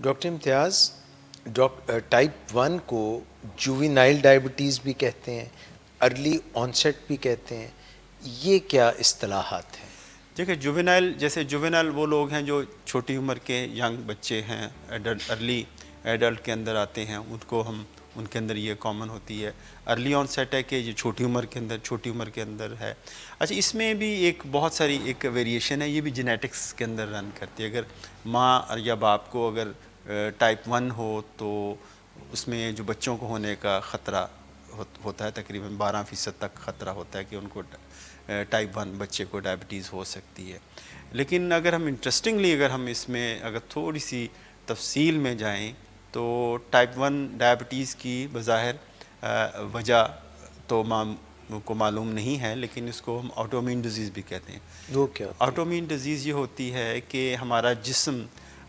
Doctor امتیاز، type 1 کو جووینائل diabetes بھی کہتے ہیں، ارلی آنسیٹ بھی کہتے ہیں، یہ کیا اصطلاحات ہیں؟ دیکھیں، جووینائل جیسے جووینائل وہ لوگ ہیں جو چھوٹی عمر کے ینگ بچے ہیں، ارلی ایڈلٹ کے اندر آتے ہیں، ان کے اندر یہ کامن ہوتی ہے۔ ارلی آنسیٹ ہے کہ یہ چھوٹی عمر کے اندر ہے۔ اچھا، اس میں بھی ایک بہت ساری ایک ویریشن ہے، یہ بھی جینیٹکس کے اندر رن کرتی ہے۔ اگر ماں یا باپ کو اگر ٹائپ 1 ہو تو اس میں جو بچوں کو ہونے کا خطرہ ہوتا ہے، تقریباً 12% تک خطرہ ہوتا ہے کہ ان کو ٹائپ 1 بچے کو ڈائبٹیز ہو سکتی ہے۔ لیکن اگر ہم اگر ہم اس میں اگر تھوڑی سی تفصیل میں جائیں تو ٹائپ 1 ڈائبٹیز کی بظاہر وجہ تو کو معلوم نہیں ہے، لیکن اس کو ہم آٹومین ڈیزیز بھی کہتے ہیں۔ وہ کیا ہوتی ہے؟ آٹومین ڈیزیز یہ ہوتی ہے کہ ہمارا جسم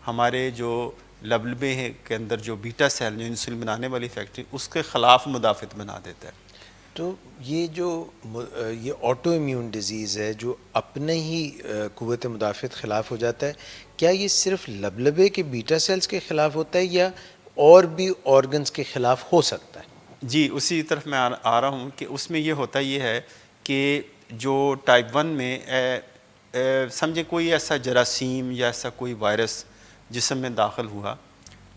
ہمارے جو لبلبے کے اندر جو بیٹا سیل جو انسولین بنانے والی فیکٹری، اس کے خلاف مدافعت بنا دیتا ہے۔ تو یہ آٹو امیون ڈیزیز ہے جو اپنے ہی قوت مدافعت خلاف ہو جاتا ہے، کیا یہ صرف لبلبے کے بیٹا سیلز کے خلاف ہوتا ہے یا اور بھی آرگنز کے خلاف ہو سکتا ہے؟ جی، اسی طرف میں آ رہا ہوں کہ اس میں یہ ہے کہ جو ٹائپ 1 میں سمجھیں کوئی ایسا جراثیم یا ایسا کوئی وائرس جسم میں داخل ہوا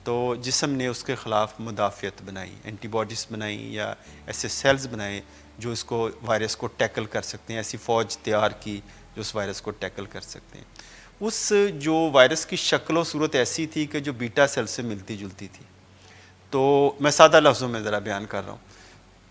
تو جسم نے اس کے خلاف مدافعت بنائی، اینٹی باڈیز بنائی یا ایسے سیلز بنائے جو اس کو وائرس کو ٹیکل کر سکتے ہیں، ایسی فوج تیار کی جو اس وائرس کو ٹیکل کر سکتے ہیں۔ اس جو وائرس کی شکل و صورت ایسی تھی کہ جو بیٹا سیل سے ملتی جلتی تھی۔ تو میں سادہ لفظوں میں ذرا بیان کر رہا ہوں،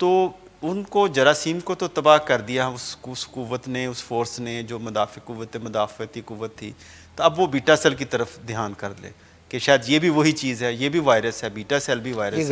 تو ان کو جراثیم کو تو تباہ کر دیا اس قوت نے، اس فورس نے جو مدافعتی قوت تھی، تو اب وہ بیٹا سیل کی طرف دھیان کر لے کہ شاید یہ بھی وہی چیز ہے، یہ بھی وائرس ہے، بیٹا سیل بھی وائرس یہ ہے،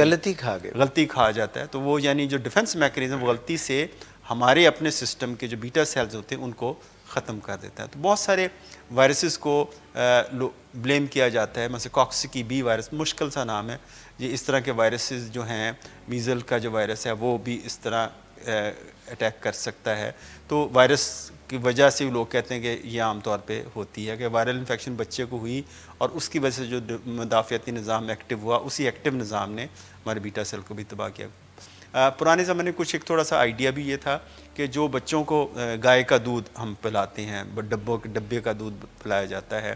غلطی کھا جاتا ہے۔ تو وہ یعنی جو ڈیفنس میکانزم غلطی سے ہمارے اپنے سسٹم کے جو بیٹا سیلز ہوتے ہیں ان کو ختم کر دیتا ہے۔ تو بہت سارے وائرسز کو بلیم کیا جاتا ہے، مثلا کاکسکی بی وائرس، مشکل سا نام ہے، یہ اس طرح کے وائرسز جو ہیں، میزل کا جو وائرس ہے وہ بھی اس طرح اٹیک کر سکتا ہے۔ تو وائرس کی وجہ سے لوگ کہتے ہیں کہ یہ عام طور پہ ہوتی ہے کہ وائرل انفیکشن بچے کو ہوئی اور اس کی وجہ سے جو مدافعتی نظام ایکٹیو ہوا، اسی ایکٹیو نظام نے ہمارے بیٹا سیل کو بھی تباہ کیا۔ پرانے زمانے کچھ ایک تھوڑا سا آئیڈیا بھی یہ تھا کہ جو بچوں کو گائے کا دودھ ہم پلاتے ہیں، ڈبے کا دودھ پلایا جاتا ہے،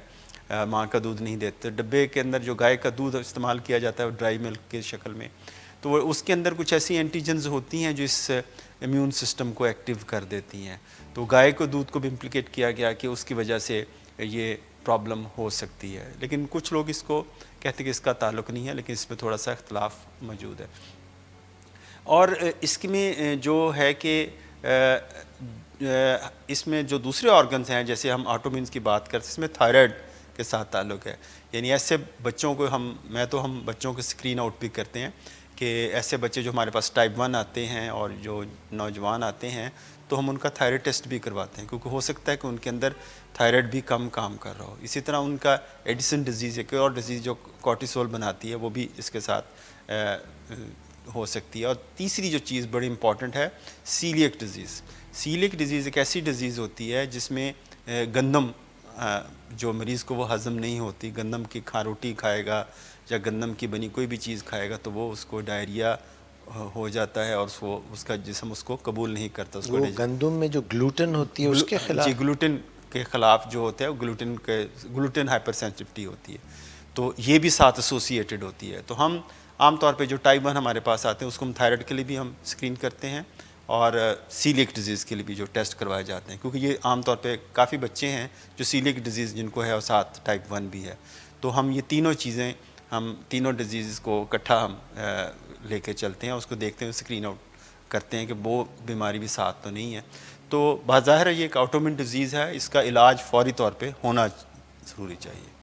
ماں کا دودھ نہیں دیتے، ڈبے کے اندر جو گائے کا دودھ استعمال کیا جاتا ہے ڈرائی ملک کی شکل میں، تو اس کے اندر کچھ ایسی اینٹیجنز ہوتی ہیں جو اس امیون سسٹم کو ایکٹیو کر دیتی ہیں۔ تو گائے کو دودھ کو بھی امپلیکیٹ کیا گیا کہ اس کی وجہ سے یہ پرابلم ہو سکتی ہے، لیکن کچھ لوگ اس کو کہتے ہیں کہ اس کا تعلق نہیں ہے، لیکن اس میں تھوڑا سا اختلاف موجود ہے۔ اور اس میں جو ہے کہ اس میں جو دوسرے آرگنز ہیں، جیسے ہم آٹومینز کی بات کرتے ہیں، اس میں تھائرائڈ کے ساتھ تعلق ہے، یعنی ایسے بچوں کو ہم بچوں کو اسکرین آؤٹ بھی کرتے ہیں کہ ایسے بچے جو ہمارے پاس ٹائپ 1 آتے ہیں اور جو نوجوان آتے ہیں تو ہم ان کا تھائرائڈ ٹیسٹ بھی کرواتے ہیں، کیونکہ ہو سکتا ہے کہ ان کے اندر تھائرائڈ بھی کم کام کر رہا ہو۔ اسی طرح ان کا ایڈیسن ڈیزیز ایک اور ڈیزیز جو کورٹیسول بناتی ہے وہ بھی اس کے ساتھ ہو سکتی ہے۔ اور تیسری جو چیز بڑی امپورٹنٹ ہے، سیلیک ڈیزیز۔ سیلیک ڈیزیز ایک ایسی ڈیزیز ہوتی ہے جس میں گندم جو مریض کو وہ ہضم نہیں ہوتی، گندم کی روٹی کھائے گا یا گندم کی بنی کوئی بھی چیز کھائے گا تو وہ اس کو ڈائریا ہو جاتا ہے اور اس کا جسم اس کو قبول نہیں کرتا۔ وہ گندم میں جو گلوٹن ہوتی ہے اس کے خلاف؟ جی، گلوٹن کے خلاف جو ہوتا ہے وہ گلوٹن ہائپر سینسٹیوٹی ہوتی ہے، تو یہ بھی ساتھ ایسوسیٹڈ ہوتی ہے۔ تو ہم عام طور پہ جو ٹائپ 1 ہمارے پاس آتے ہیں اس کو ہم تھائرائڈ کے لیے بھی ہم اسکرین کرتے ہیں اور سیلیک ڈیزیز کے لیے بھی جو ٹیسٹ کروائے جاتے ہیں، کیونکہ یہ عام طور پہ کافی بچے ہیں جو سیلیک ڈیزیز جن کو ہے اور ساتھ ٹائپ 1 بھی ہے۔ تو ہم یہ تینوں چیزیں، ہم تینوں ڈیزیز کو اکٹھا ہم لے کے چلتے ہیں، اس کو دیکھتے ہیں، اسکرین آؤٹ کرتے ہیں کہ وہ بیماری بھی ساتھ تو نہیں ہے۔ تو بظاہر یہ ایک آٹومین ڈیزیز ہے، اس کا علاج فوری طور پہ ہونا ضروری چاہیے۔